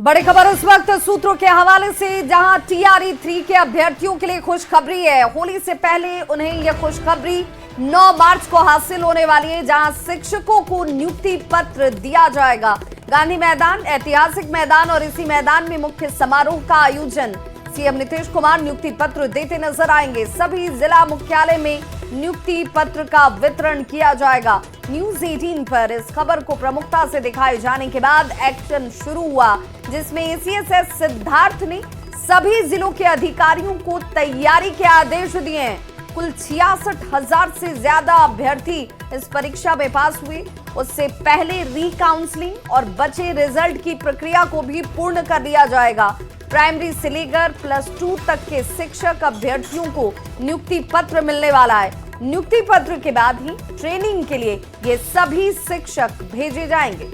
बड़ी खबर इस वक्त सूत्रों के हवाले से, जहां टीआरई 3 के अभ्यर्थियों के लिए खुशखबरी है। होली से पहले उन्हें यह खुशखबरी 9 मार्च को हासिल होने वाली है, जहां शिक्षकों को नियुक्ति पत्र दिया जाएगा। गांधी मैदान ऐतिहासिक मैदान और इसी मैदान में मुख्य समारोह का आयोजन। सीएम नीतीश कुमार नियुक्ति पत्र देते नजर आएंगे। सभी जिला मुख्यालय में नियुक्ति पत्र का वितरण किया जाएगा। न्यूज 18 पर इस खबर को प्रमुखता से दिखाए जाने के बाद एक्शन शुरू हुआ, जिसमें एसीएसएस सिद्धार्थ ने सभी जिलों के अधिकारियों को तैयारी के आदेश दिए हैं। कुल 66,000 से ज्यादा अभ्यर्थी इस परीक्षा में पास हुए। उससे पहले रीकाउंसलिंग और बचे रिजल्ट की प्रक्रिया को भी पूर्ण कर दिया जाएगा। प्राइमरी से लेकर +2 तक के शिक्षक अभ्यर्थियों को नियुक्ति पत्र मिलने वाला है। नियुक्ति पत्र के बाद ही ट्रेनिंग के लिए ये सभी शिक्षक भेजे जाएंगे।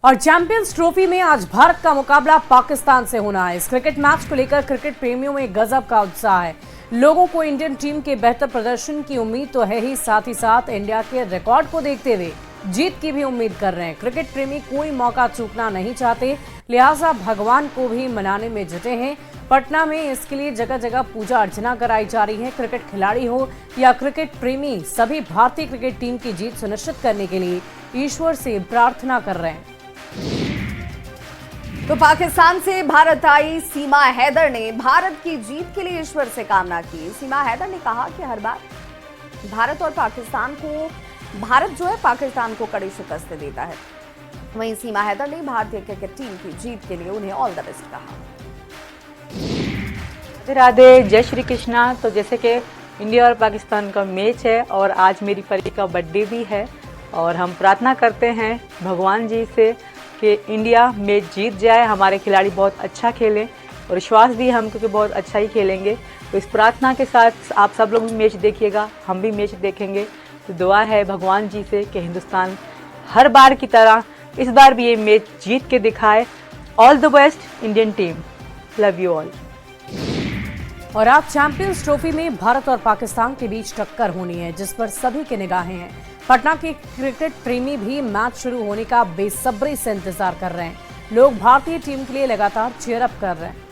और चैंपियंस ट्रॉफी में आज भारत का मुकाबला पाकिस्तान से होना है। इस क्रिकेट मैच को लेकर क्रिकेट प्रेमियों में गजब का उत्साह है। लोगों को इंडियन टीम के बेहतर प्रदर्शन की उम्मीद तो है ही, साथ ही साथ इंडिया के रिकॉर्ड को देखते हुए जीत की भी उम्मीद कर रहे हैं। क्रिकेट प्रेमी कोई मौका चूकना नहीं चाहते, लिहाजा भगवान को भी मनाने में जुटे हैं। पटना में इसके लिए जगह जगह पूजा अर्चना कराई जा रही है। क्रिकेट खिलाड़ी हो या क्रिकेट प्रेमी, सभी भारतीय क्रिकेट टीम की जीत सुनिश्चित करने के लिए ईश्वर से प्रार्थना कर रहे हैं। तो पाकिस्तान से भारत आई सीमा हैदर ने भारत की जीत के लिए ईश्वर से कामना की। सीमा हैदर ने कहा कि हर बार भारत जो है पाकिस्तान को कड़ी शिकस्त देता है। वहीं सीमा हैदर ने भारतीय क्रिकेट टीम की जीत के लिए उन्हें ऑल द बेस्ट कहा। राधे, जय श्री कृष्णा। तो जैसे कि इंडिया और पाकिस्तान का मैच है और आज मेरी परी का बर्थडे भी है, और हम प्रार्थना करते हैं भगवान जी से कि इंडिया मैच जीत जाए, हमारे खिलाड़ी बहुत अच्छा खेलें, और विश्वास भी हम क्योंकि बहुत अच्छा ही खेलेंगे। तो इस प्रार्थना के साथ आप सब लोग भी मैच देखिएगा, हम भी मैच देखेंगे। तो दुआ है भगवान जी से कि हिंदुस्तान हर बार की तरह इस बार भी ये मैच जीत के दिखाए। All the best Indian team, love you all. और आज चैंपियंस ट्रॉफी में भारत और पाकिस्तान के बीच टक्कर होनी है, जिस पर सभी की निगाहें हैं। पटना के क्रिकेट प्रेमी भी मैच शुरू होने का बेसब्री से इंतजार कर रहे हैं। लोग भारतीय टीम के लिए लगातार चीयर अप कर रहे हैं।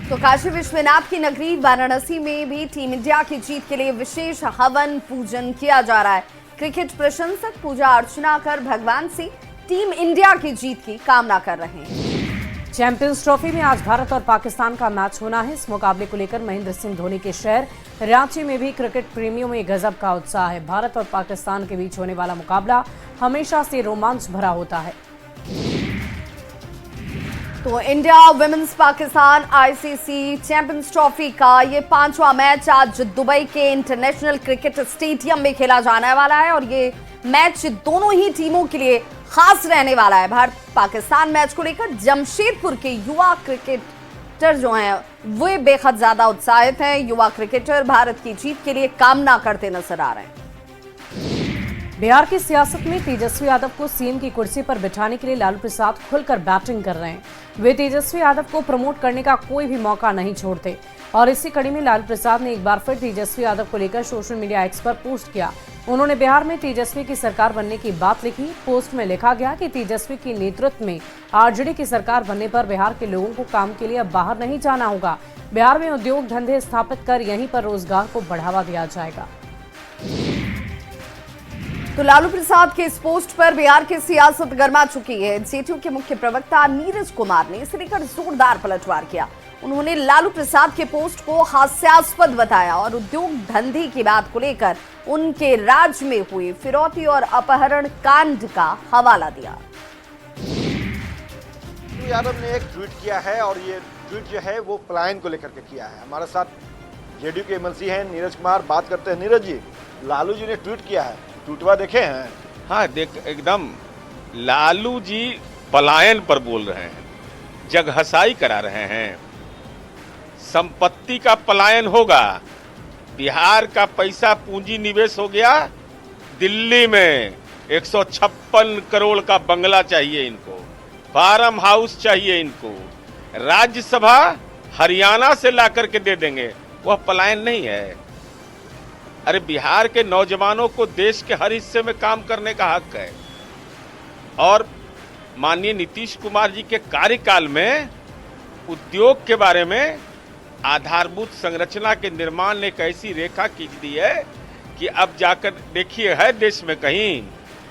तो काशी विश्वनाथ की नगरी वाराणसी में भी टीम इंडिया की जीत के लिए विशेष हवन पूजन किया जा रहा है। क्रिकेट प्रशंसक पूजा अर्चना कर भगवान से टीम इंडिया की जीत की कामना कर रहे हैं। चैंपियंस ट्रॉफी में आज भारत और पाकिस्तान का मैच होना है। इस मुकाबले को लेकर महेंद्र सिंह धोनी के शहर रांची में भी क्रिकेट प्रेमियों में गजब का उत्साह है। भारत और पाकिस्तान के बीच होने वाला मुकाबला हमेशा से रोमांच भरा होता है। तो India women's Pakistan ICC champions trophy का ये 5वां मैच आज दुबई के इंटरनेशनल क्रिकेट स्टेडियम में खेला जाने वाला है, और ये मैच दोनों ही टीमों के लिए खास रहने वाला है। भारत पाकिस्तान मैच को लेकर जमशेदपुर के युवा क्रिकेटर जो हैं वे बेहद ज्यादा उत्साहित हैं। युवा क्रिकेटर भारत की जीत के लिए कामना करते नजर आ रहे हैं। बिहार की सियासत में तेजस्वी यादव को सीएम की कुर्सी पर बिठाने के लिए लालू प्रसाद खुलकर बैटिंग कर रहे हैं। वे तेजस्वी यादव को प्रमोट करने का कोई भी मौका नहीं छोड़ते, और इसी कड़ी में लालू प्रसाद ने एक बार फिर तेजस्वी यादव को लेकर सोशल मीडिया एक्स पर पोस्ट किया। उन्होंने बिहार में तेजस्वी की सरकार बनने की बात लिखी। पोस्ट में लिखा गया कि तेजस्वी के नेतृत्व में आरजेडी की सरकार बनने पर बिहार के लोगों को काम के लिए अब बाहर नहीं जाना होगा। बिहार में उद्योग धंधे स्थापित कर यहीं पर रोजगार को बढ़ावा दिया जाएगा। तो लालू प्रसाद के इस पोस्ट पर बिहार की सियासत गर्मा चुकी है। जेडीयू के मुख्य प्रवक्ता नीरज कुमार ने इसे लेकर जोरदार पलटवार किया। उन्होंने लालू प्रसाद के पोस्ट को हास्यास्पद बताया और उद्योग धंधे की बात को लेकर उनके राज्य में हुए फिरौती और अपहरण कांड का हवाला दिया। यादव ने एक ट्वीट किया है, और ये ट्वीट जो है वो पलायन को लेकर के किया है। हमारे साथ जेडीयू के एमएलसी हैं नीरज कुमार, बात करते हैं। नीरज जी, लालू जी ने ट्वीट किया है, ट्वीटवा देखे हैं? हाँ, देख, एकदम लालू जी पलायन पर बोल रहे हैं, जगहसाई करा रहे हैं। संपत्ति का पलायन होगा। बिहार का पैसा पूंजी निवेश हो गया दिल्ली में। 156 करोड़ का बंगला चाहिए इनको, फार्म हाउस चाहिए इनको, राज्यसभा हरियाणा से ला करके दे देंगे। वह पलायन नहीं है। अरे बिहार के नौजवानों को देश के हर हिस्से में काम करने का हक है और माननीय नीतीश कुमार जी के कार्यकाल में उद्योग के बारे में आधारभूत संरचना के निर्माण ने एक ऐसी रेखा खींच दी है कि अब जाकर देखिए है देश में कहीं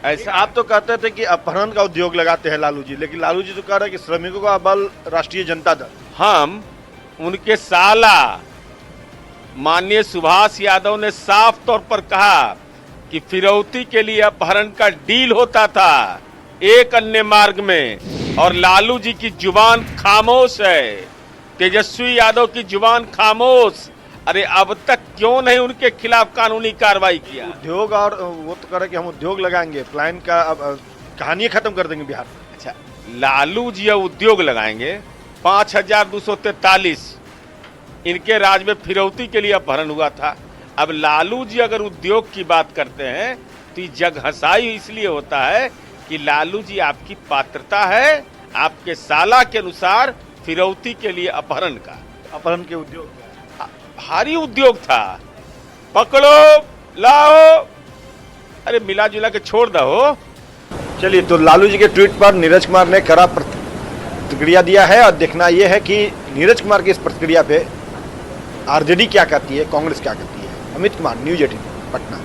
ऐसा। आप तो कहते थे कि अपहरण का उद्योग लगाते हैं लालू जी, लेकिन लालू जी तो कह रहे हैं कि श्रमिकों का बल राष्ट्रीय जनता दल। हम उनके साला माननीय सुभाष यादव ने साफ तौर पर कहा कि फिरौती के लिए अपहरण का डील होता था एक अन्य मार्ग में, और लालू जी की जुबान खामोश है, तेजस्वी यादव की जुबान खामोश। अरे अब तक क्यों नहीं उनके खिलाफ कानूनी कार्रवाई किया? उद्योग, और वो तो कह रहे कि हम उद्योग लगाएंगे, प्लान का अब कहानी खत्म कर देंगे बिहार में। अच्छा, लालू जी अब उद्योग लगाएंगे। 5243 इनके राज में फिरौती के लिए अपहरण हुआ था। अब लालू जी अगर उद्योग की बात करते हैं तो ये जग हंसाई इसलिए होता है कि लालू जी आपकी पात्रता है आपके साला के अनुसार फिरौती के लिए अपहरण का। अपहरण के उद्योग भारी उद्योग था, पकड़ो लाओ, अरे मिला जुला के छोड़ दो। चलिए, तो लालू जी के ट्वीट पर नीरज कुमार ने कड़ा प्रतिक्रिया दिया है और देखना यह है कि नीरज कुमार की इस प्रतिक्रिया पे आरजेडी क्या कहती है, कांग्रेस क्या कहती है। अमित कुमार, न्यूज 18 पटना।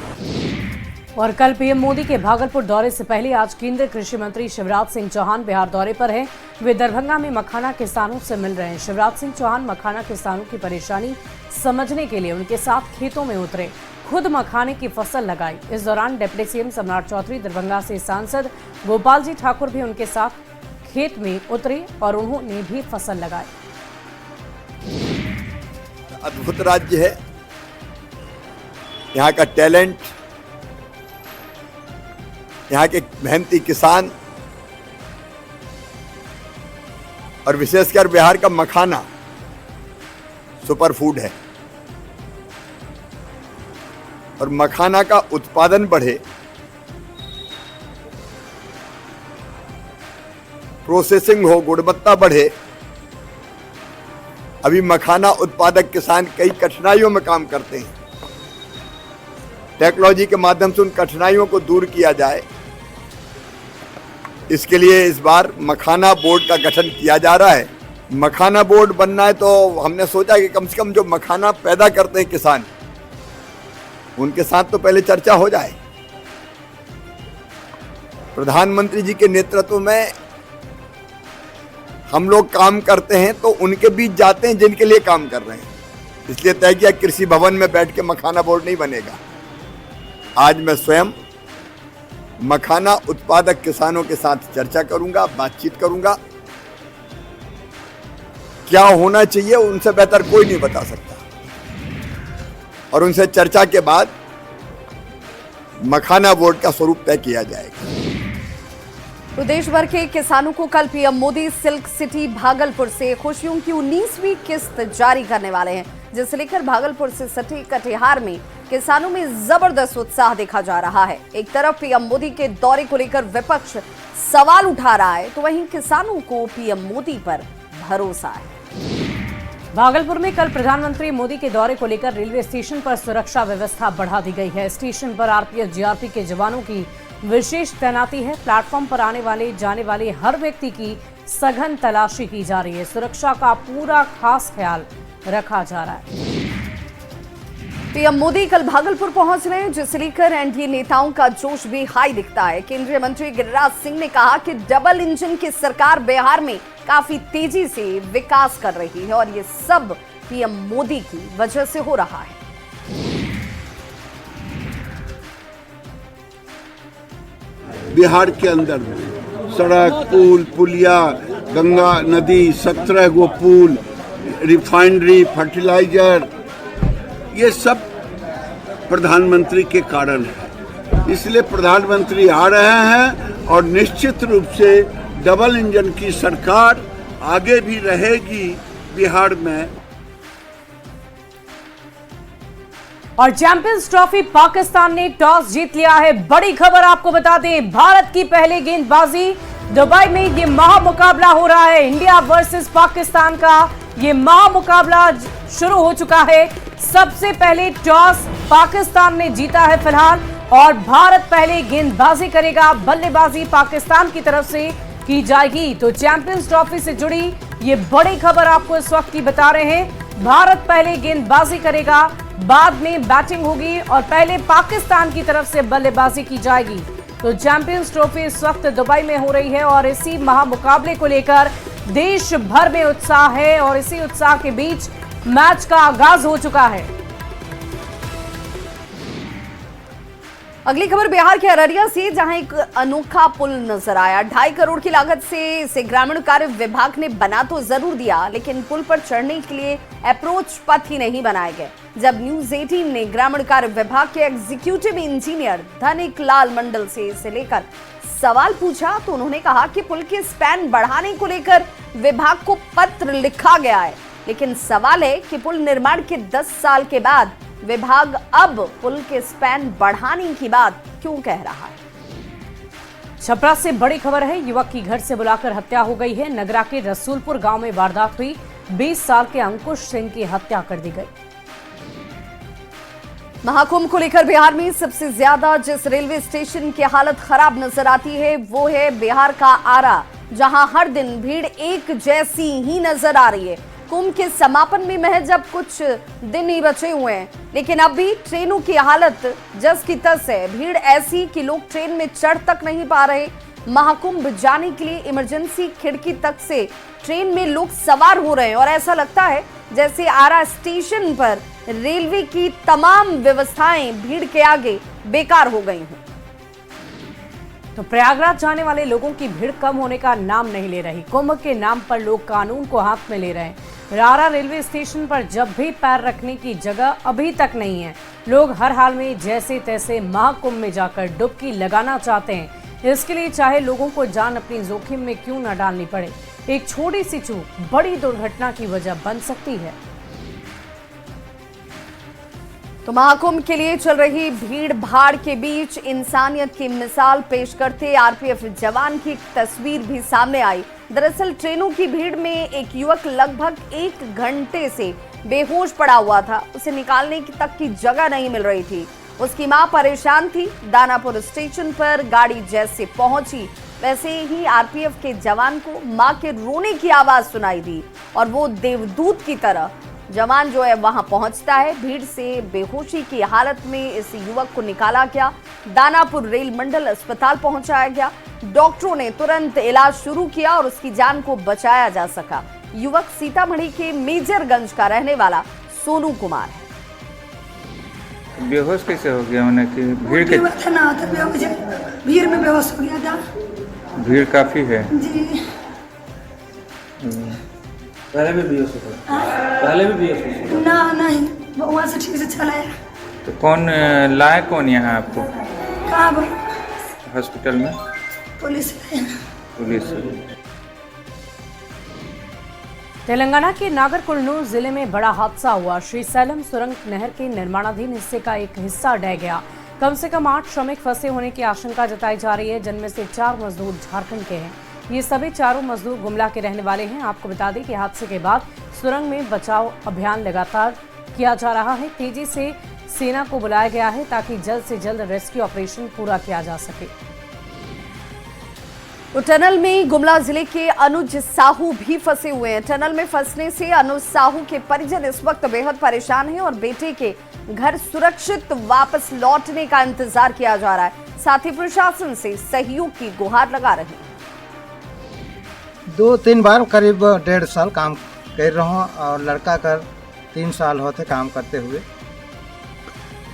और कल पीएम मोदी के भागलपुर दौरे से पहले आज केंद्रीय कृषि मंत्री शिवराज सिंह चौहान बिहार दौरे पर हैं। वे दरभंगा में मखाना किसानों से मिल रहे हैं। शिवराज सिंह चौहान मखाना किसानों की परेशानी समझने के लिए उनके साथ खेतों में उतरे, खुद मखाने की फसल लगाई। इस दौरान डिप्टी सीएम सम्राट चौधरी, दरभंगा से सांसद गोपाल जी ठाकुर भी उनके साथ खेत में उतरे और उन्होंने भी फसल लगाई। अद्भुत राज्य है, यहाँ का टैलेंट, यहाँ के मेहनती किसान और विशेषकर बिहार का मखाना सुपर फूड है। और मखाना का उत्पादन बढ़े, प्रोसेसिंग हो, गुणवत्ता बढ़े। अभी मखाना उत्पादक किसान कई कठिनाइयों में काम करते हैं। टेक्नोलॉजी के माध्यम से उन कठिनाइयों को दूर किया जाए, इसके लिए इस बार मखाना बोर्ड का गठन किया जा रहा है। मखाना बोर्ड बनना है तो हमने सोचा कि कम से कम जो मखाना पैदा करते हैं किसान, उनके साथ तो पहले चर्चा हो जाए। प्रधानमंत्री जी के नेतृत्व में हम लोग काम करते हैं तो उनके बीच जाते हैं जिनके लिए काम कर रहे हैं। इसलिए तय किया कृषि भवन में बैठ के मखाना बोर्ड नहीं बनेगा। आज मैं स्वयं मखाना उत्पादक किसानों के साथ चर्चा करूंगा, बातचीत करूंगा। क्या होना चाहिए उनसे बेहतर कोई नहीं बता सकता, और उनसे चर्चा के बाद मखाना बोर्ड का स्वरूप तय किया जाएगा। तो देश भर के किसानों को कल PM Modi silk city Bhagalpur से खुशियों की 19वीं किस्त जारी करने वाले हैं, जिसे लेकर भागलपुर से सटे कटिहार में किसानों में जबरदस्त उत्साह देखा जा रहा है। एक तरफ पीएम मोदी के दौरे को लेकर विपक्ष सवाल उठा रहा है, तो वहीं किसानों को पीएम मोदी पर भरोसा है। भागलपुर में कल प्रधानमंत्री मोदी के दौरे को लेकर रेलवे स्टेशन पर सुरक्षा व्यवस्था बढ़ा दी गई है। स्टेशन पर आरपीएफ, जीआरपी के जवानों की विशेष तैनाती है। प्लेटफॉर्म पर आने वाले जाने वाले हर व्यक्ति की सघन तलाशी की जा रही है। सुरक्षा का पूरा खास ख्याल रखा जा रहा है। पीएम मोदी कल भागलपुर पहुंच रहे हैं, जिसे लेकर एनडीए नेताओं का जोश भी हाई दिखता है। केंद्रीय मंत्री गिरिराज सिंह ने कहा कि डबल इंजन की सरकार बिहार में काफी तेजी से विकास कर रही है और ये सब पीएम मोदी की वजह से हो रहा है। बिहार के अंदर सड़क, पुल, पुलिया, गंगा नदी, 17 गो पुल, रिफाइनरी, फर्टिलाइजर, ये सब प्रधानमंत्री के कारण है। इसलिए प्रधानमंत्री आ रहे हैं और निश्चित रूप से डबल इंजन की सरकार आगे भी रहेगी बिहार में। और चैंपियंस ट्रॉफी पाकिस्तान ने टॉस जीत लिया है। बड़ी खबर आपको बता दें, भारत की पहले गेंदबाजी दुबई में ये महामुकाबला हो रहा है। इंडिया वर्सेस पाकिस्तान का ये महामुकाबला शुरू हो चुका है। सबसे पहले टॉस पाकिस्तान ने जीता है फिलहाल और भारत पहले गेंदबाजी करेगा, बल्लेबाजी पाकिस्तान की तरफ से की जाएगी। तो चैंपियंस ट्रॉफी से जुड़ी ये बड़ी खबर आपको इस वक्त की बता रहे हैं। भारत पहले गेंदबाजी करेगा, बाद में बैटिंग होगी और पहले पाकिस्तान की तरफ से बल्लेबाजी की जाएगी। तो चैंपियंस ट्रॉफी इस वक्त दुबई में हो रही है और इसी महामुकाबले को लेकर देश भर में उत्साह है और इसी उत्साह के बीच मैच का आगाज हो चुका है। अगली खबर बिहार के अररिया से, जहां एक अनोखा पुल नजर आया। 2.5 करोड़ की लागत से इसे ग्रामीण कार्य विभाग ने बना तो जरूर दिया, लेकिन पुल पर चढ़ने के लिए अप्रोच पथ ही नहीं बनाए गए। जब न्यूज 18 ने ग्रामीण कार्य विभाग के एग्जीक्यूटिव इंजीनियर धनिक लाल मंडल से इसे लेकर सवाल पूछा तो उन्होंने कहा कि पुल के स्पैन बढ़ाने को लेकर विभाग को पत्र लिखा गया है, लेकिन सवाल है कि पुल निर्माण के 10 साल के बाद विभाग अब पुल के स्पैन बढ़ाने की बात क्यों कह रहा है। छपरा से बड़ी खबर है, युवक की घर से बुलाकर हत्या हो गई है। नगरा के रसूलपुर गांव में वारदात हुई, 20 साल के अंकुश सिंह की हत्या कर दी गई। महाकुंभ को लेकर बिहार में सबसे ज्यादा जिस रेलवे स्टेशन की हालत खराब नजर आती है वो है बिहार का आरा, जहां हर दिन भीड़ एक जैसी ही नजर आ रही है। कुंभ के समापन में महज अब कुछ दिन ही बचे हुए हैं, लेकिन अब भी ट्रेनों की हालत जस की तस है। भीड़ ऐसी कि लोग ट्रेन में चढ़ तक नहीं पा रहे। महाकुंभ जाने के लिए इमरजेंसी खिड़की तक से ट्रेन में लोग सवार हो रहे हैं और ऐसा लगता है जैसे आरा स्टेशन पर रेलवे की तमाम व्यवस्थाएं भीड़ के आगे बेकार हो गई हैं। तो प्रयागराज जाने वाले लोगों की भीड़ कम होने का नाम नहीं ले रही। कुंभ के नाम पर लोग कानून को हाथ में ले रहे हैं। रारा रेलवे स्टेशन पर जब भी पैर रखने की जगह अभी तक नहीं है। लोग हर हाल में जैसे तैसे महाकुंभ में जाकर डुबकी लगाना चाहते हैं। इसके लिए चाहे लोगों को जान अपनी जोखिम में क्यों न डालनी पड़े, एक छोटी सी चूक बड़ी दुर्घटना की वजह बन सकती है। तो महाकुंभ के लिए चल रही भीड़ भाड़ के बीच इंसानियत की मिसाल पेश करते आरपीएफ जवान की तस्वीर भी सामने आई। दरअसल ट्रेनों की भीड़ में एक युवक लगभग 1 घंटे से बेहोश पड़ा हुआ था। उसे निकालने की तक की जगह नहीं मिल रही थी। उसकी मां परेशान थी। दानापुर स्टेशन पर गाड़ी जैसे पहुंची वैसे ही आरपीएफ के जवान को मां के रोने की आवाज सुनाई दी और वो देवदूत की तरह जवान जो है वहां पहुंचता है। भीड़ से बेहोशी की हालत में इस युवक को निकाला गया। दानापुर रेल मंडल अस्पताल पहुंचाया गया। डॉक्टरों ने तुरंत इलाज शुरू किया और उसकी जान को बचाया जा सका। युवक सीतामढ़ी के मेजरगंज का रहने वाला सोनू कुमार है। बेहोश कैसे हो गया? मैंने कि भीड़ के भीड़ में बेहोश हो गया था। भीड़ काफी है जी। पहले भी बेहोश होता है? पहले भी बेहोश होता ना नहीं, वहाँ से ठीक से चला है। तो कौन लाए कौन यहाँ आपको? कहाँ पर? हॉस्पिटल में पुलिस। पुलिस। तेलंगाना के नागरकुरनूल जिले में बड़ा हादसा हुआ। श्रीशैलम सुरंग नहर के निर्माणाधीन हिस्से का एक हिस्सा ढह गया। कम से कम 8 श्रमिक फंसे होने की आशंका जताई जा रही है, जिनमें से 4 मजदूर झारखंड के हैं। ये सभी चारों मजदूर गुमला के रहने वाले हैं। आपको बता दें कि हादसे के बाद सुरंग में बचाव अभियान लगातार किया जा रहा है। तेजी से सेना को बुलाया गया है ताकि जल्द से जल्द रेस्क्यू ऑपरेशन पूरा किया जा सके। तो टनल में गुमला जिले के अनुज साहू भी फंसे हुए हैं। टनल में फंसने से अनुज साहू के परिजन इस वक्त बेहद परेशान हैं और बेटे के घर सुरक्षित वापस लौटने का इंतजार किया जा रहा है। साथ ही प्रशासन से सहयोग की गुहार लगा रहे हैं। 2-3 बार करीब 1.5 साल काम कर रहा हूँ और लड़का कर 3 साल होते काम करते हुए।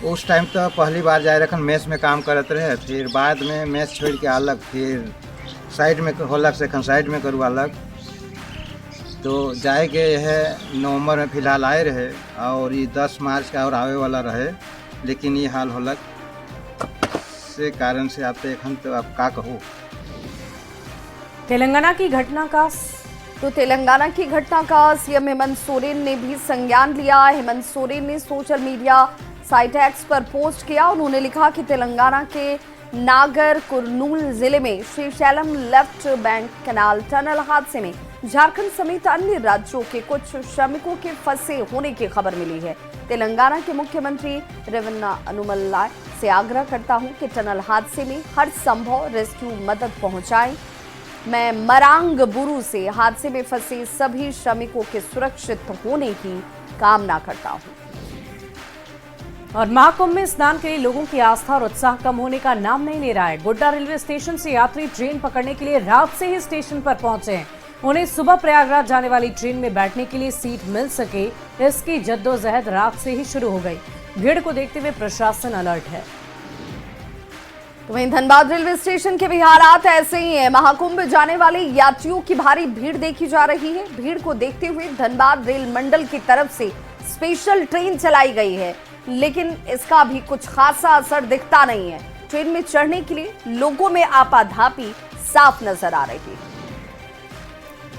उस टाइम तो पहली बार जाए रखन मेस में काम करते रहे, फिर बाद में मेस छोड़ के अलग फिर साइड में होलक से साइड में करूँ अलग। तो जाए के है नवंबर में फिलहाल आए रहे और ये 10 मार्च का और आवे वाला रहे, लेकिन ये हाल होलक से कारण से आप एखन तो आप का कहो। तेलंगाना की घटना का सीएम हेमंत सोरेन ने भी संज्ञान लिया। हेमंत सोरेन ने सोशल मीडिया साइट एक्स पर पोस्ट किया। उन्होंने लिखा कि तेलंगाना के नागर कुरनूल जिले में Srisailam left bank canal tunnel हादसे में झारखंड समेत अन्य राज्यों के कुछ श्रमिकों के फंसे होने की खबर मिली है। तेलंगाना के मुख्यमंत्री रेवन्ना अनुमल्ला से आग्रह करता हूं कि टनल हादसे में हर संभव रेस्क्यू मदद पहुंचाएं। मैं मरांगबुरु से हादसे में फंसे सभी श्रमिकों के सुरक्षित होने की कामना करता हूं। और महाकुंभ में स्नान के लिए लोगों की आस्था और उत्साह कम होने का नाम नहीं ले रहा है। गोड्डा रेलवे स्टेशन से यात्री ट्रेन पकड़ने के लिए रात से ही स्टेशन पर पहुंचे हैं। उन्हें सुबह प्रयागराज जाने वाली ट्रेन में बैठने के लिए सीट मिल सके, इसकी जद्दोजहद रात से ही शुरू हो गई। भीड़ को देखते हुए प्रशासन अलर्ट है। तो वहीं धनबाद रेलवे स्टेशन के भी हालात ऐसे ही है। महाकुंभ जाने वाले यात्रियों की भारी भीड़ देखी जा रही है। भीड़ को देखते हुए धनबाद रेल मंडल की तरफ से स्पेशल ट्रेन चलाई गई है, लेकिन इसका भी कुछ खासा असर दिखता नहीं है। ट्रेन में चढ़ने के लिए लोगों में आपाधापी साफ नजर आ रही है।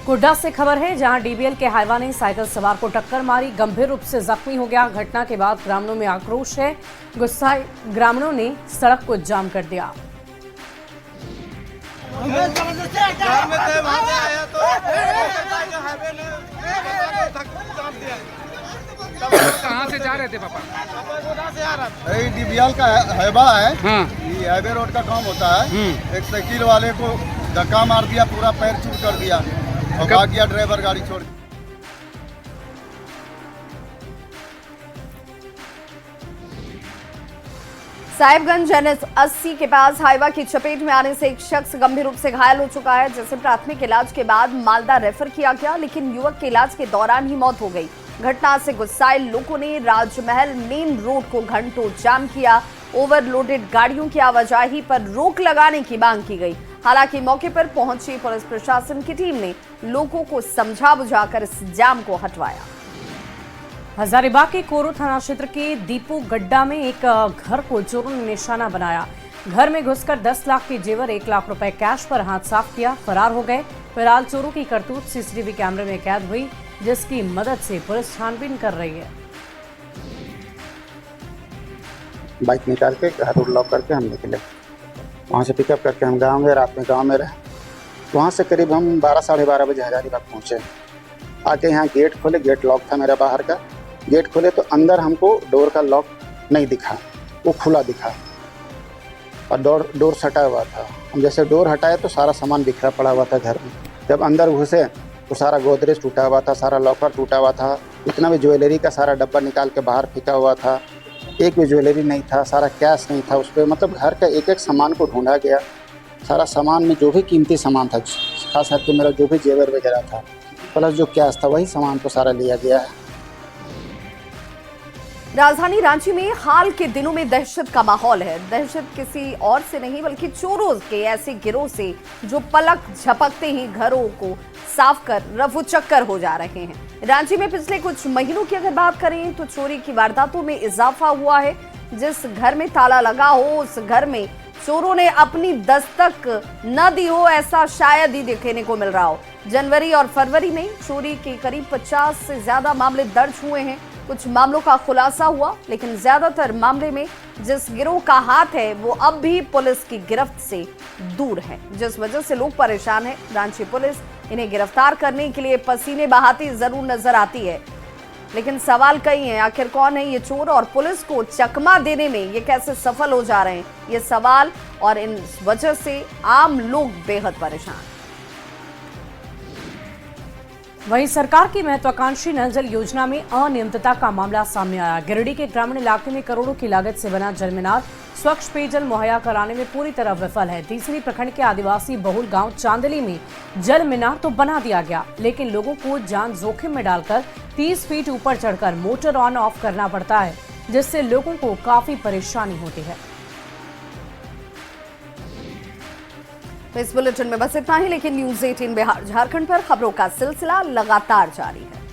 गोड्डा से खबर है, जहां डीबीएल के हाइवा ने साइकिल सवार को टक्कर मारी, गंभीर रूप से जख्मी हो गया। घटना के बाद ग्रामीणों में आक्रोश है। गुस्साए ग्रामीणों ने सड़क को जाम कर दिया। कहाँ से जा रहे थे पापा? डीबीएल का हाइवा है। हाँ। ये हाईवे रोड का काम होता है। एक साइकिल वाले को धक्का मार दिया, पूरा पैर चूर कर दिया और भाग गया ड्राइवर गाड़ी छोड़। साहिबगंज NH 80 के पास हाइवा की चपेट में आने से एक शख्स गंभीर रूप से घायल हो चुका है, जिसे प्राथमिक इलाज के बाद मालदा रेफर किया गया, लेकिन युवक के इलाज के दौरान ही मौत हो गई। घटना से गुस्साए लोगों ने राजमहल मेन रोड को घंटों जाम किया। ओवरलोडेड गाड़ियों की आवाजाही पर रोक लगाने की मांग की गई। हालांकि मौके पर पहुंची पुलिस प्रशासन की टीम ने लोगों को समझा बुझाकर इस जाम को हटवाया। हजारीबाग के कोरो थाना क्षेत्र के दीपू गड्ढा में एक घर को चोरों ने निशाना बनाया। घर में घुसकर 10 लाख के जेवर, 1 लाख रुपए कैश पर हाथ साफ किया, फरार हो गए। फिलहाल चोरों की करतूत सीसीटीवी कैमरे में कैद हुई, जिसकी मदद से पुलिस छानबीन कर रही है। बाइक निकाल के घर लॉक करके हम निकले, वहाँ से पिकअप करके हम गाँव गए। रात में गाँव में रहे, वहाँ से करीब हम 12 साढ़े 12 बजे हजारीबाग पहुँचे। आके यहाँ गेट खोले, गेट लॉक था मेरा बाहर का। गेट खोले तो अंदर हमको डोर का लॉक नहीं दिखा, वो खुला दिखा और डोर सटा हुआ था। हम जैसे डोर हटाए तो सारा सामान बिखरा पड़ा हुआ था घर में। जब अंदर घुसे तो सारा गोदरेज टूटा हुआ था, सारा लॉकर टूटा हुआ था, इतना भी ज्वेलरी का सारा डब्बा निकाल के बाहर फेंका हुआ था। एक भी ज्वेलरी नहीं था, सारा कैश नहीं था उस पर। मतलब घर का एक एक सामान को ढूंढा गया। सारा सामान में जो भी कीमती सामान था, खास करके मेरा जो भी जेवर वगैरह था प्लस जो कैश था, वही सामान को सारा लिया गया है। राजधानी रांची में हाल के दिनों में दहशत का माहौल है। दहशत किसी और से नहीं बल्कि चोरों के ऐसे गिरोह से जो पलक झपकते ही घरों को साफ कर रफू चक्कर हो जा रहे हैं। रांची में पिछले कुछ महीनों की अगर बात करें तो चोरी की वारदातों में इजाफा हुआ है। जिस घर में ताला लगा हो उस घर में चोरों ने अपनी दस्तक न दी हो, ऐसा शायद ही देखने को मिल रहा हो। जनवरी और फरवरी में चोरी के करीब 50 से ज्यादा मामले दर्ज हुए हैं। कुछ मामलों का खुलासा हुआ, लेकिन ज्यादातर मामले में जिस गिरोह का हाथ है वो अब भी पुलिस की गिरफ्त से दूर है, जिस वजह से लोग परेशान हैं। रांची पुलिस इन्हें गिरफ्तार करने के लिए पसीने बहाती जरूर नजर आती है, लेकिन सवाल कई हैं। आखिर कौन है ये चोर और पुलिस को चकमा देने में ये कैसे सफल हो जा रहे हैं, ये सवाल, और इन वजह से आम लोग बेहद परेशान। वहीं सरकार की महत्वाकांक्षी नल जल योजना में अनियमितता का मामला सामने आया। गिरिडीह के ग्रामीण इलाके में करोड़ों की लागत से बना जल मीनार स्वच्छ पेयजल मुहैया कराने में पूरी तरह विफल है। तीसरी प्रखंड के आदिवासी बहुल गांव चांदली में जल मीनार तो बना दिया गया, लेकिन लोगों को जान जोखिम में डालकर 30 फीट ऊपर चढ़कर मोटर ऑन ऑफ करना पड़ता है, जिससे लोगों को काफी परेशानी होती है। इस बुलेटिन में बस इतना ही, लेकिन न्यूज़ 18 बिहार झारखंड पर खबरों का सिलसिला लगातार जारी है।